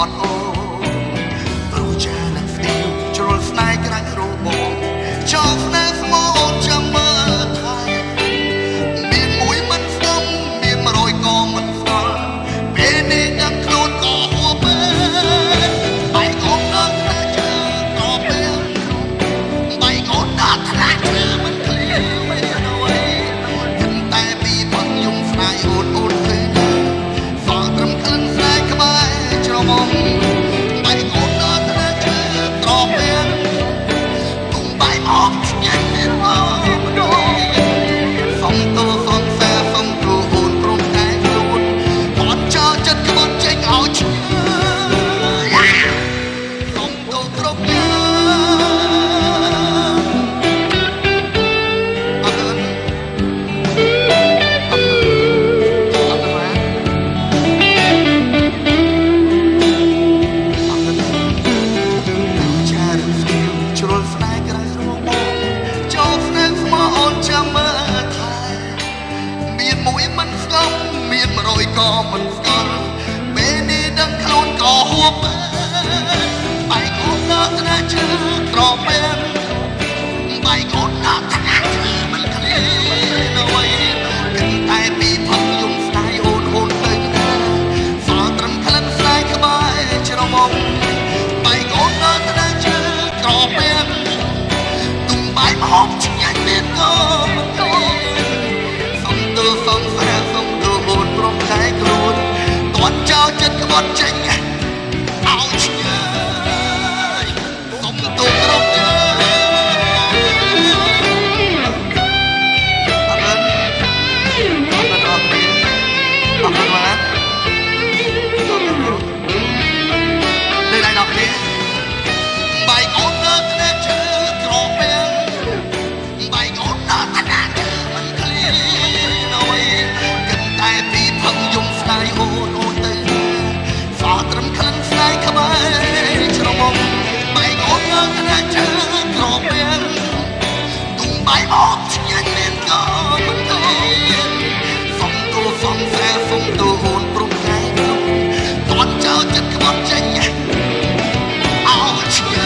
อดโอปรูจานักเดียวจรสไนกระโรบชอบแนฟโมจะมาไทยมีมวยมันซ้ำมีมารอยกอมันฟ้าเป็นนี่ดังโคลนก่อหัวเปิดไปก่อนนักเจอต่อเป็นไปก่อนนักเจอมันเคลียร์ไม่เอาไว้ถึงแต่ปีพังยุ่งสายโอนโอนเลยฝากรำคันสายขบายจรมไปก่อนนักเจอต่อเป็นตุ้งใบหอมยังไม่รอมันโดนส่งตัวส่งแซ่ส่งตัวโอนตรงใจโดนก่อนเจ้าจัดกบฏใจเอาเชื่อส่งตัวตรงใจก็มันฟังเบนี่ดังโคลนก่อหัวเปิดไปก่อนนักเจอกรอบเป็นไปก่อนนักเจอมันเคลียร์เอาไว้ถึงแต่ปีพังยุ่งสายโอนโอนเลยนะฝากรำคันสายขบายจรมองไปก่อนนักเจอกรอบเป็นตุ้งใบหอมยังเด็ดก็มันโดนส่งตัวส่งแซ่ส่งตัวโอนตรงใจโกรธตอนเจ้าจัดกบฏใจเอาเชื่อส่งตัวตรงใจเอาเงินออกไปเอาเงินมาได้ไรดอกนี้ใบก่อนนักเจอกรอบเป็นใบก่อนนักเจอมันเคลียร์เอาไว้กันแต่ปีพังยุ่งสายโอนโอนตื่นฝากรำคันสายขบายจรมองใบก่อนนักเจอกรอบเป็นตุ้งใบหอมยังเล่นก็มันเคลียร์ส่งตัวส่งแซ่ส่งตัวโอนปรุงใจเราตอนเจ้าจัดกบฏใจเอาเชื่อ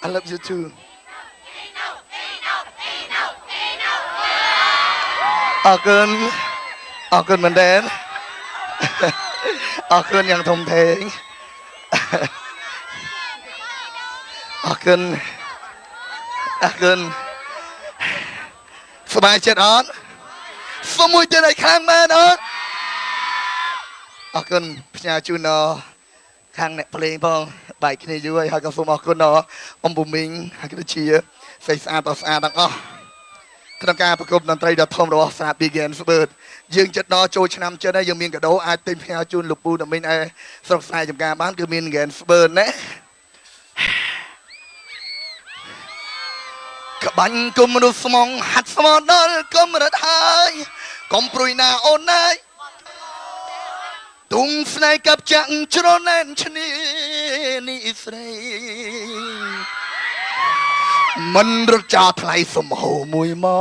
I love you too. ออกเกินเหมือนเดิมออกเกินอย่างทมเทงออกเกินสบายเจ็ดอ่อนสมุยจะได้ข้างแม่นอ่อนออกเกินพญาจูนอข้างเนี่ยเพลงพองใบขึ้นในด้วยหากระสุนออกคนนออมบุมิงหากระเชียใส่สะอาดต่อสะอาดดังอ้อคณะการประกอบดนตรีดัดทอมรอสาบีเกนสเบิร์ดยืงจัดนอโจชนำเจอได้ยังมีกระโดดอาติมพยาจูนลูกปูดมินไอสระสายจำการบ้านคือมีเกนสเบิร์ดนะขบันกุมรุสมองหัดสมองนอลกุมรัดหายกุมปรุยนาโอนไนตุ้งสไนกับจังจรนันชนีนี่อิสราเอลมันรจาทลายสมโหมวยมอ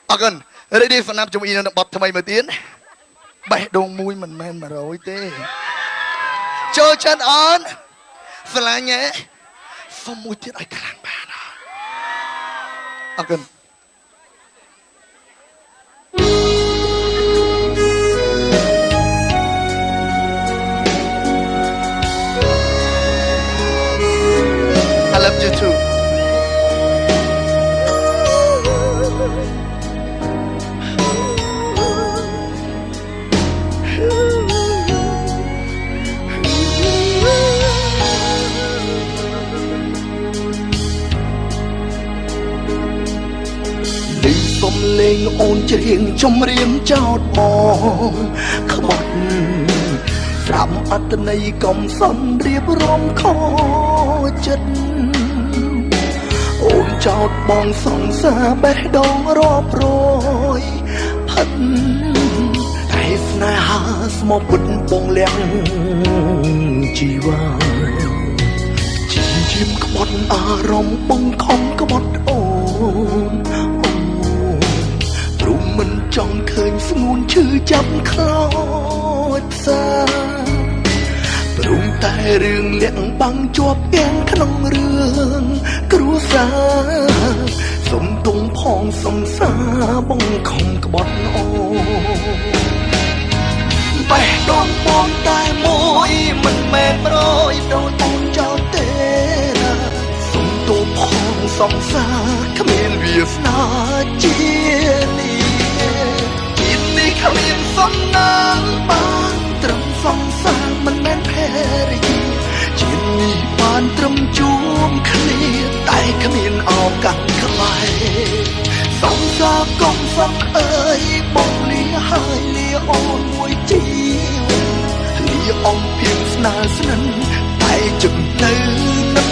อากันเรื่องนี้สนับจมูกอินทบทำไมมาเตี้ยนใบดงมวยมันแม่นมาร้อยเต้โจชันอ่อนสลายเงี้ยสมุยเตี้ยนไอ้กลางบ้านอากันI love you too. มเลงโอนเจียงจมเรียมเจ้าทองขบฏสรำอัตในกอมสันเรียบร้อมคอจัดโอนเจ้าบองส่องสาแบดองรอบโรยพัน ស្នេហាស្មោះពុតបងលៀងជីវ៉ាជាមក្បត់អារម្មណ៍បងខំក្បត់អូនព្រមមិនចង់ឃើញស្ងួនឈឺចាប់ខ្លោចផ្សាព្រមតែរឿងលាក់បាំងជាប់ទាំងក្នុងរឿងគ្រួសារសុំទងផងសង្សារបងខំក្បត់អូបេះដូងបងតែមួយមិនមែនប្រយដូចអូនចោលទេណាសុំទងផងសង្សារគ្មានវាសនាជានេះជាតិនេះគ្មានសំណាងបានត្រឹមសង្សារមិនមែនភរិយាជាតិនេះបានត្រឹមជួបគ្នាតែគ្មានឱកាសក្បែរសង្សារកុំសឹកអើយបងលាហើយលាអូនមួយជីវិតលាអំពីស្នេហ៍ស្និទ្ធតែចំណៅនឹង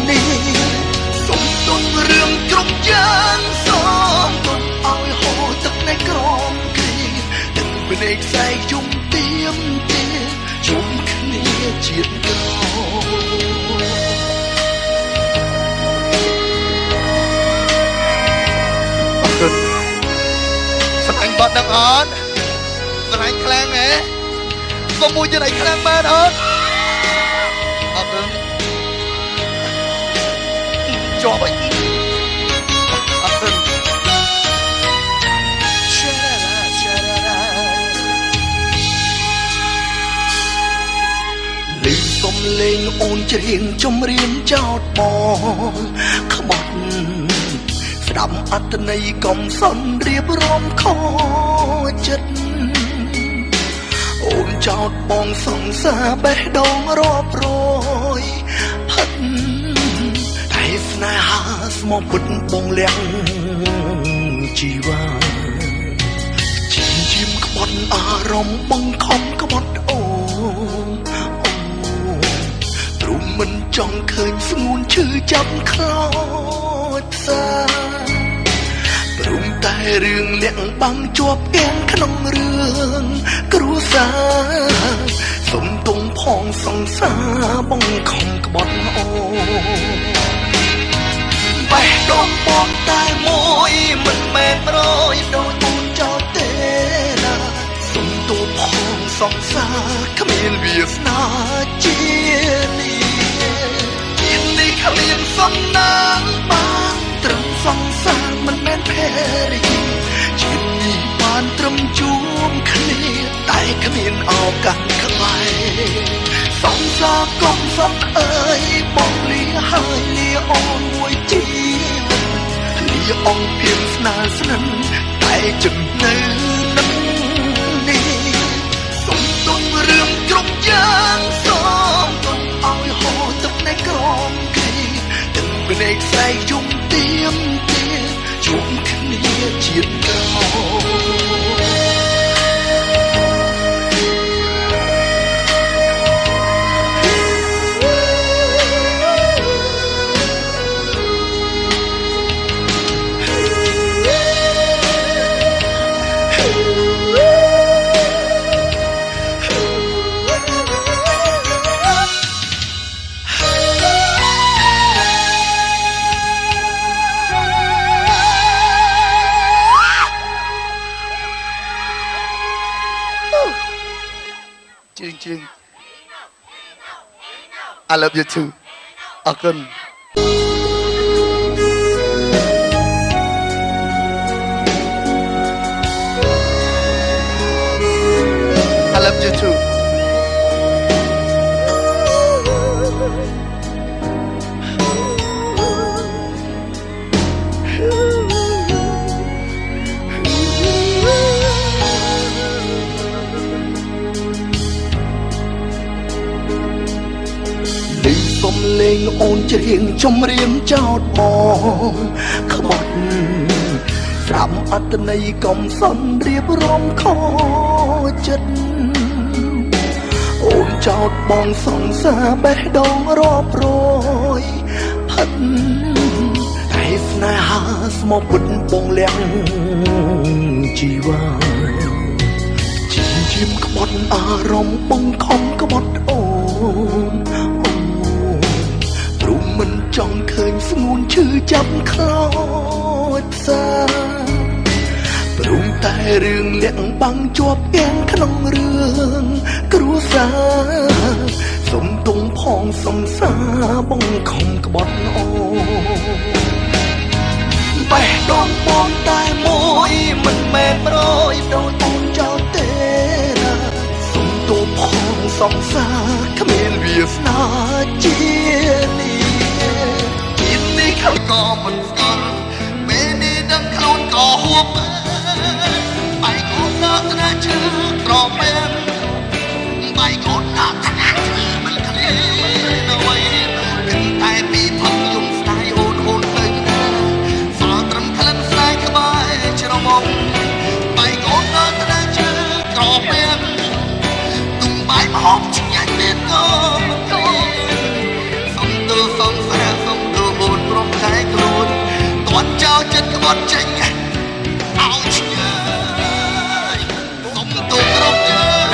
នេះសុំទុនរឿងគ្រប់យ៉ាងសូមទុនឲ្យហូរទឹកនៃក្រមគ្រីទឹកភ្នែកខ្សែជុំទៀមទៀជុំគ្នាជាតិកោស្នាញ់បាត់នឹងអត់ស្នាញ់ខ្លាំងហ៎ក៏មួយទៀតឲ្យខ្លាំងបានអត់អត់ទេជាប់អីអត់ទេលេងសុំលេងអូនច្រៀងចំរៀងចោតបងក្បត់ស្ដាប់អត្តន័យកុំសន់រៀបរំខចិត្តអូនចោតបងសង្សារបេះដូងរាប់រយផិតតែស្នេហាស្មោះពុតបងលៀងជីវ៉ាជាមក្បត់អារម្មណ៍បងខំក្បត់អូនព្រមមិនចង់ឃើញស្ងួនឈឺចាប់ខ្លោចផ្សាព្រមតែរឿងលាក់បាំងជាប់ទាំងក្នុងរឿងគ្រួសារសុំទងផងសង្សារបងខំក្បត់អូបេះដូងបងតែមួយមិនមែនប្រយដូចអូនចោលទេណាសុំទងផងសង្សារគ្មានវាសនាជានេះគ្មានសំណាងបានត្រឹមសង្សារមិនមែនភរិយាជាតិនេះបានត្រឹមជួបគ្នាតែគ្មានឱកាសក្បែរសង្សារកុំសឹកអើយបងលាហើយលាអូនមួយជីវិតលាអង្គភៀមស្នេហ៍ស្និទ្ធតែចំណៅនឹងនេះសុំទុំរឿងគ្រប់យ៉ាងសូមទុំឲ្យហូរទឹកនៃក្រមភ្នែកខ្សែជុំទៀមទៀជុំគ្នាជាតិកោI love you too. អរគុណ I love you too.លេងអូនច្រៀងចំរៀងចោតបងក្បត់ស្ដាប់អត្តន័យកុំសន់រៀបរំខចិត្តអូនចោតបងសង្សារបេះដូងរាប់រយផិតតែស្នេហាស្មោះពុតបងលៀងជីវ៉ា ៀមក្បត់អារម្មណ៍បងខំក្បត់អូនព្រោះមិនចង់ឃើញស្ងួនឈឺចាប់ខ្លោចផ្សាព្រមតែរឿងលាក់បាំងជាប់ទាំងក្នុងរឿងគ្រួសារសុំទងផងសង្សារបងខំក្បត់អូបេះដូងបងតែមួយមិនមែនប្រយដូចអូនចោលទេណាសុំទងផងសង្សារគ្មានវាសនាជានេះជាតិនេះเขาក៏មិនស្គាល់ពេលនេះដឹងខ្លួនក៏ហួបបែកអូនដល់ថ្នាក់ឈឺក្រមែនបែកអូនដល់ថ្នាក់ឈឺមិនឃ្លានៅអ្វីគិតតែពីផឹកយំស្ដាយអូនទៅណាសល់ត្រឹមក្លិនស្ដាយក្បែរច្រមុំបែកអូនដល់ថ្នាក់ឈឺក្រមែនទុំបែកហូបឆ្ងាញ់មែនក៏មិនគួរសុំទៅសងសារសុំទៅអូនព្រមតែខ្លួនទាត់ចោលចិត្តក្បត់ចេញឲ្យឆ្ងាយសុំទៅគ្រប់យ៉ាង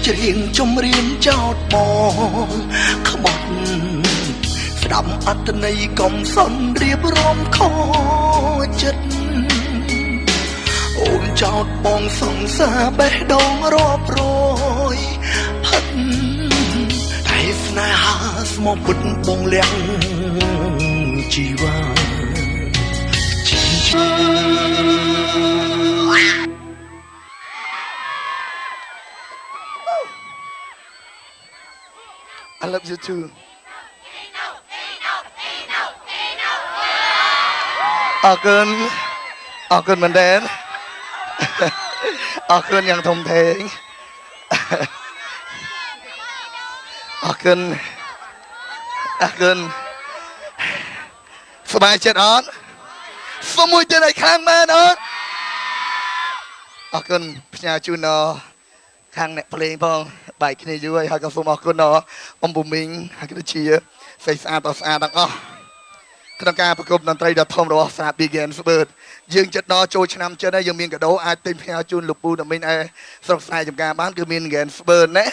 ច្រៀងចំរៀងចោតបងក្បត់ស្ដាប់អត្ថន័យកុំសន់រៀបរំខចិត្តអូនចោតបងសង្សារបេះដូងរាប់ ស្នេហាស្មោះពុតបងលៀងជីវ៉ាI love you too អរគុណមែនទេអរគុណយ៉ាងធំធេងអរគុណសប្បាយចិត្តអត់សុំមួយទៀតឲ្យខាងមែនអត់អរគុណផ្ញើជូនដល់ខាងអ្នកភ្លេងផងបែកគ្នាយូរហើយក៏សូមអរគុណដល់អំពូមីងហើយក៏ជាស្អាតទាំងអស់ក្នុងការប្រគំតន្ត្រីដ៏ធំរបស់សា Big Game Bird យើងចិត្តដល់ចូលឆ្នាំចិនហើយយើងមានកាដូអាចទិញផ្ញើជូនលោកពូតាមីងឯស្រុកខ្សែចំការបានគឺមាន Game Bird ណា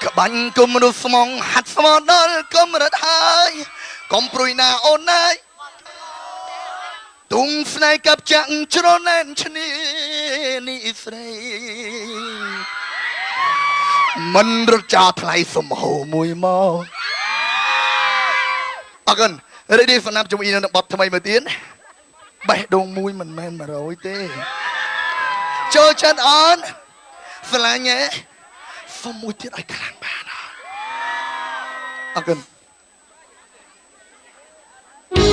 ក្បាញ់គុំមនុស្សស្មងហាត់ស្មោះដល់គុំរត់ហើយកុំព្រួយណាអូនណាយទុំស្នេហ៍กับចាក់ច្រណែនឈ្នានេះស្រីមិនរត់ចោលថ្លៃសំហូរមួយមកអរគុណ ready សម្រាប់ជំអ៊ីនៅបទថ្មីមួយទៀតបេះដូងមួយមិនមែន100ទេចូលចិត្តអនស្រឡាញ់ហ៎សុំមួយទៀតឲ្យខ្លាំងបានអរគុណ